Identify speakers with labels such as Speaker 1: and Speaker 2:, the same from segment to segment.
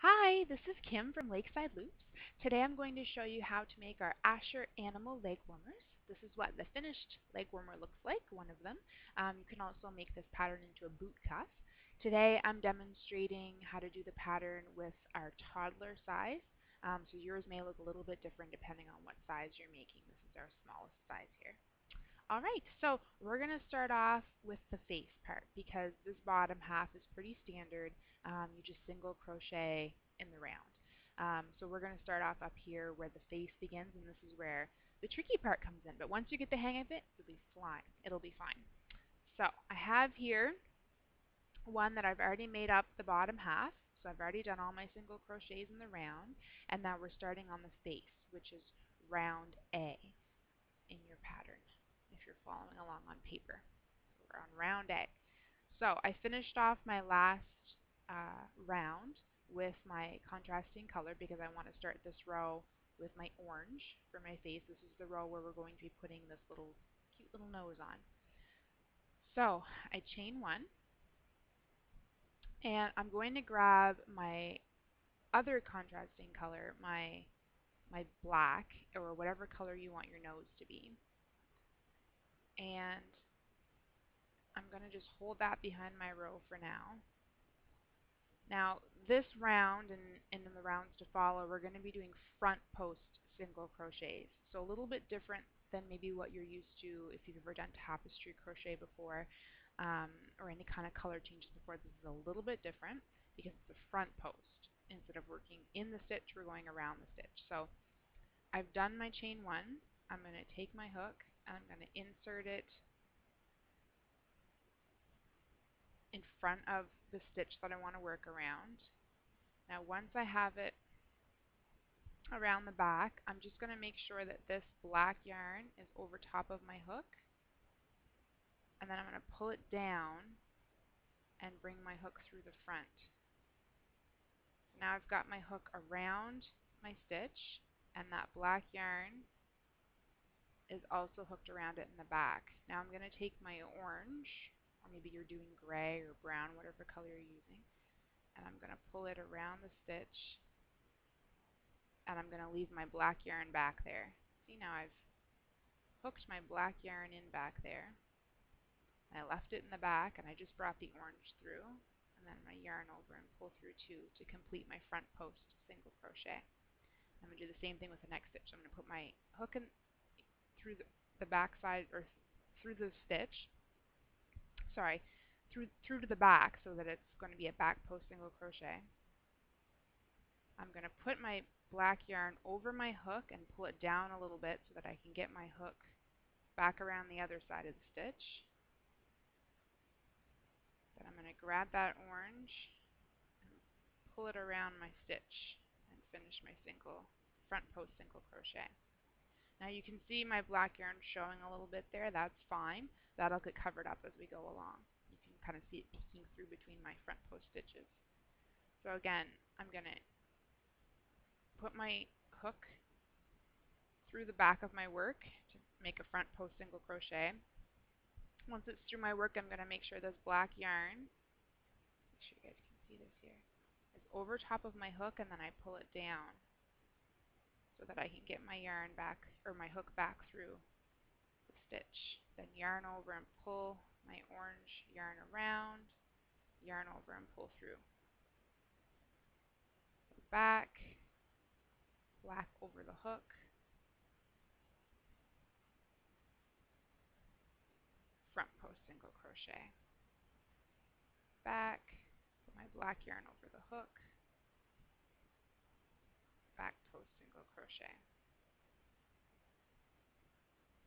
Speaker 1: Hi, this is Kim from Lakeside Loops. Today I'm going to show you how to make our Asher animal leg warmers. This is what the finished leg warmer looks like, one of them. You can also make this pattern into a boot cuff. Today I'm demonstrating how to do the pattern with our toddler size. So yours may look a little bit different depending on what size you're making. This is our smallest size here. Alright, so we're going to start off with the face part because this bottom half is pretty standard. You just single crochet in the round. So we're going to start off up here where the face begins, and this is where the tricky part comes in. But once you get the hang of it, you'll be fine. It'll be fine. So I have here one that I've already made up the bottom half. So I've already done all my single crochets in the round, and now we're starting on the face, which is round A in your pattern if you're following along on paper. So we're on round A. So I finished off my last round with my contrasting color because I want to start this row with my orange for my face. This is the row where we're going to be putting this little cute little nose on. So I chain one, and I'm going to grab my other contrasting color, my black, or whatever color you want your nose to be, and I'm going to just hold that behind my row for now. Now, this round and in the rounds to follow, we're going to be doing front post single crochets. So a little bit different than maybe what you're used to if you've ever done tapestry crochet before, or any kind of color changes before. This is a little bit different because it's a front post. Instead of working in the stitch, we're going around the stitch. So I've done my chain one. I'm going to take my hook and I'm going to insert it in front of the stitch that I want to work around. Now once I have it around the back, I'm just going to make sure that this black yarn is over top of my hook, and then I'm going to pull it down and bring my hook through the front. So now I've got my hook around my stitch, and that black yarn is also hooked around it in the back. Now I'm going to take my orange, or maybe you're doing gray or brown, whatever color you're using, and I'm going to pull it around the stitch, and I'm going to leave my black yarn back there. See, now I've hooked my black yarn in back there. I left it in the back and I just brought the orange through, and then my yarn over and pull through two to complete my front post single crochet. I'm going to do the same thing with the next stitch. I'm going to put my hook in through the back side, or through the stitch, sorry, through to the back, so that it's going to be a back post single crochet. I'm going to put my black yarn over my hook and pull it down a little bit so that I can get my hook back around the other side of the stitch. Then I'm going to grab that orange and pull it around my stitch and finish my front post single crochet. Now you can see my black yarn showing a little bit there. That's fine. That'll get covered up as we go along. You can kind of see it peeking through between my front post stitches. So again, I'm going to put my hook through the back of my work to make a front post single crochet. Once it's through my work, I'm going to make sure this black yarn, make sure you guys can see this here, is over top of my hook, and then I pull it down so that I can get my yarn back, or my hook back through the stitch. Then yarn over and pull my orange yarn around, yarn over and pull through. Back, black over the hook, front post single crochet. Back, put my black yarn over the hook, back post single crochet.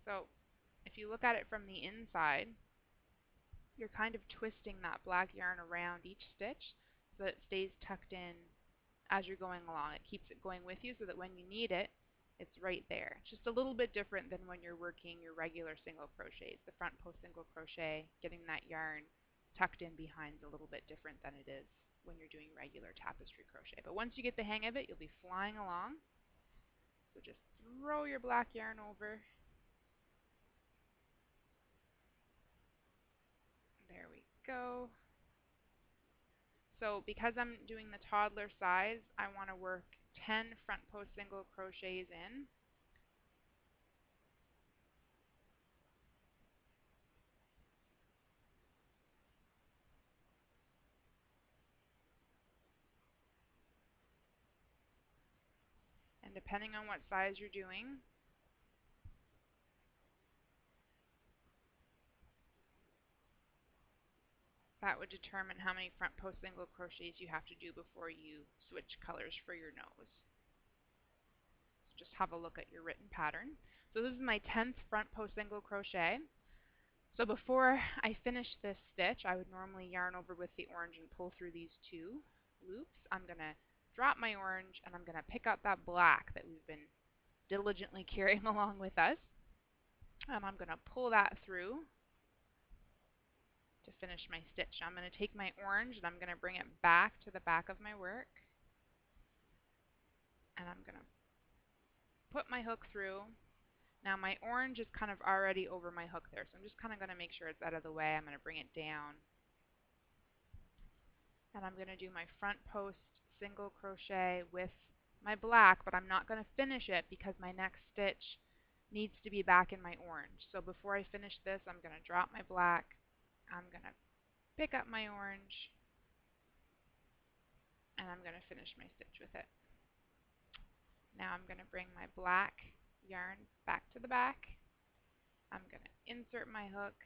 Speaker 1: So if you look at it from the inside, you're kind of twisting that black yarn around each stitch so that it stays tucked in as you're going along. It keeps it going with you so that when you need it, it's right there. It's just a little bit different than when you're working your regular single crochets. The front post single crochet, getting that yarn tucked in behind is a little bit different than it is when you're doing regular tapestry crochet. But once you get the hang of it, you'll be flying along. So just throw your black yarn over. There we go. So because I'm doing the toddler size, I want to work 10 front post single crochets in. And depending on what size you're doing, that would determine how many front post single crochets you have to do before you switch colors for your nose. So just have a look at your written pattern. So this is my 10th front post single crochet. So before I finish this stitch, I would normally yarn over with the orange and pull through these two loops. I'm going to drop my orange and I'm going to pick up that black that we've been diligently carrying along with us. And I'm going to pull that through to finish my stitch. I'm going to take my orange and I'm going to bring it back to the back of my work. And I'm going to put my hook through. Now my orange is kind of already over my hook there, so I'm just kind of going to make sure it's out of the way. I'm going to bring it down. And I'm going to do my front post single crochet with my black, but I'm not going to finish it because my next stitch needs to be back in my orange. So before I finish this, I'm going to drop my black. I'm going to pick up my orange, and I'm going to finish my stitch with it. Now I'm going to bring my black yarn back to the back. I'm going to insert my hook,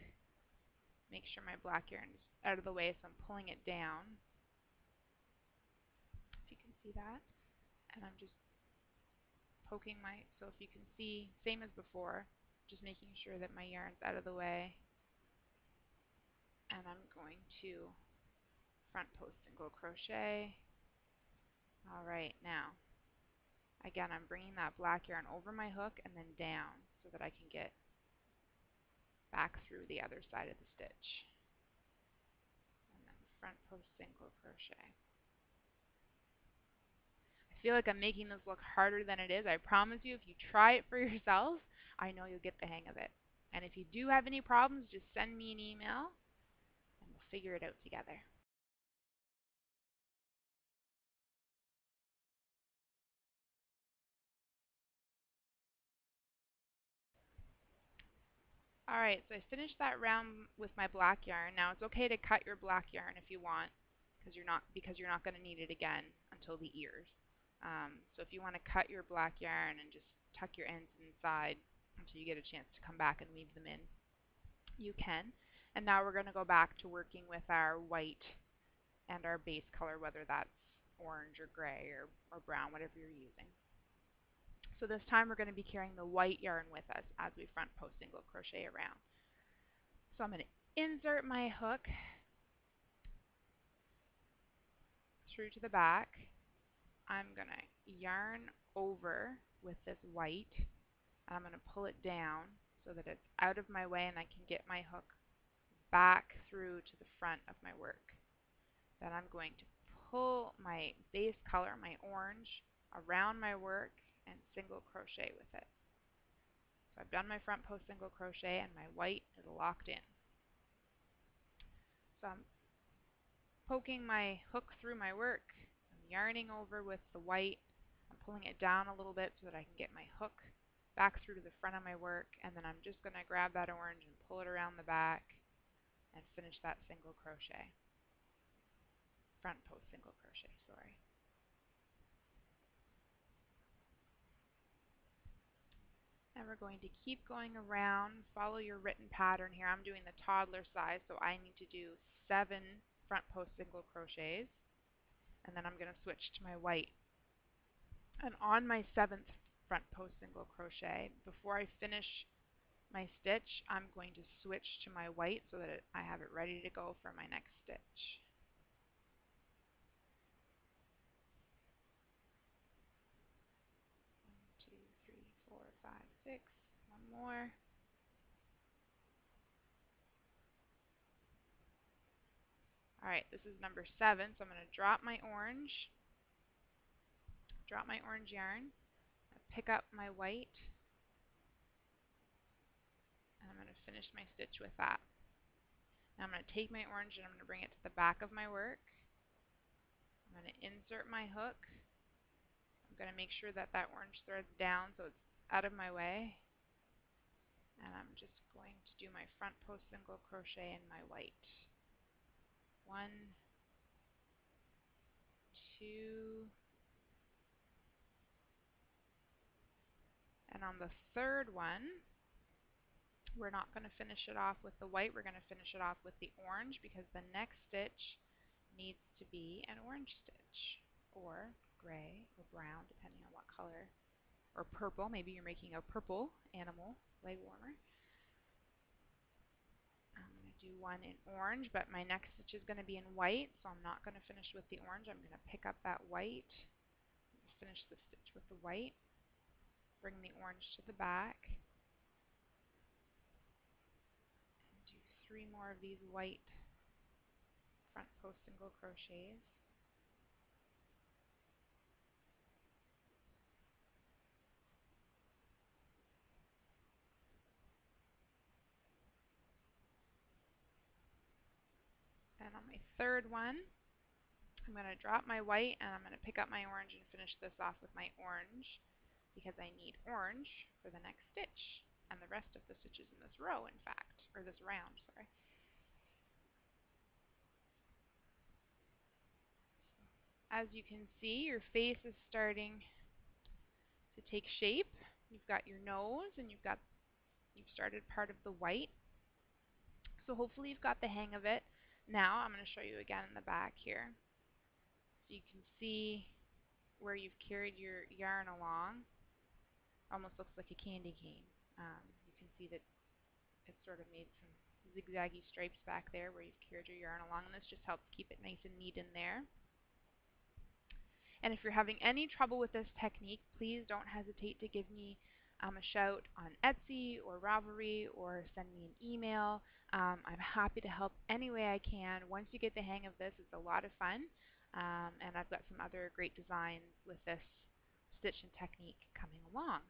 Speaker 1: make sure my black yarn is out of the way, so I'm pulling it down, if you can see that. And I'm just poking my, so if you can see, same as before, just making sure that my yarn's out of the way. And I'm going to front post single crochet. Alright, now, again, I'm bringing that black yarn over my hook and then down so that I can get back through the other side of the stitch. And then front post single crochet. I feel like I'm making this look harder than it is. I promise you, if you try it for yourself, I know you'll get the hang of it. And if you do have any problems, just send me an email and we'll figure it out together. Alright, so I finished that round with my black yarn. Now it's okay to cut your black yarn if you want, because you're not going to need it again until the ears. So if you want to cut your black yarn and just tuck your ends inside until you get a chance to come back and weave them in, you can. And now we're going to go back to working with our white and our base color, whether that's orange or gray or brown, whatever you're using. So this time we're going to be carrying the white yarn with us as we front post single crochet around. So I'm going to insert my hook through to the back. I'm going to yarn over with this white, and I'm going to pull it down so that it's out of my way and I can get my hook back through to the front of my work. Then I'm going to pull my base color, my orange, around my work and single crochet with it. So I've done my front post single crochet and my white is locked in. So I'm poking my hook through my work. I'm yarning over with the white. I'm pulling it down a little bit so that I can get my hook back through to the front of my work, and then I'm just going to grab that orange and pull it around the back and finish that single crochet. Front post single crochet, sorry. And we're going to keep going around. Follow your written pattern here. I'm doing the toddler size, so I need to do 7 front post single crochets. And then I'm going to switch to my white. And on my 7th front post single crochet, before I finish my stitch, I'm going to switch to my white so that I have it ready to go for my next stitch. 1, 2, 3, 4, 5, 6. One more. Alright, this is number 7, so I'm going to drop my orange yarn, pick up my white, and I'm going to finish my stitch with that. Now I'm going to take my orange and I'm going to bring it to the back of my work. I'm going to insert my hook. I'm going to make sure that that orange thread's down so it's out of my way. And I'm just going to do my front post single crochet in my white. 1, 2, and on the third one, we're not going to finish it off with the white, we're going to finish it off with the orange because the next stitch needs to be an orange stitch, or gray, or brown, depending on what color, or purple. Maybe you're making a purple animal leg warmer. I'm going to do one in orange, but my next stitch is going to be in white, so I'm not going to finish with the orange. I'm going to pick up that white, finish the stitch with the white, bring the orange to the back, and do 3 more of these white front post single crochets. And on my third one, I'm going to drop my white and I'm going to pick up my orange and finish this off with my orange because I need orange for the next stitch and the rest of the stitches in this row, in fact, or this round, sorry. As you can see, your face is starting to take shape. You've got your nose and you've started part of the white. So hopefully you've got the hang of it. Now I'm going to show you again in the back here. So you can see where you've carried your yarn along. Almost looks like a candy cane. You can see that it's sort of made some zigzaggy stripes back there where you've carried your yarn along, and this just helps keep it nice and neat in there. And if you're having any trouble with this technique, please don't hesitate to give me a shout on Etsy or Ravelry, or send me an email. I'm happy to help any way I can. Once you get the hang of this, it's a lot of fun. And I've got some other great designs with this stitch and technique coming along.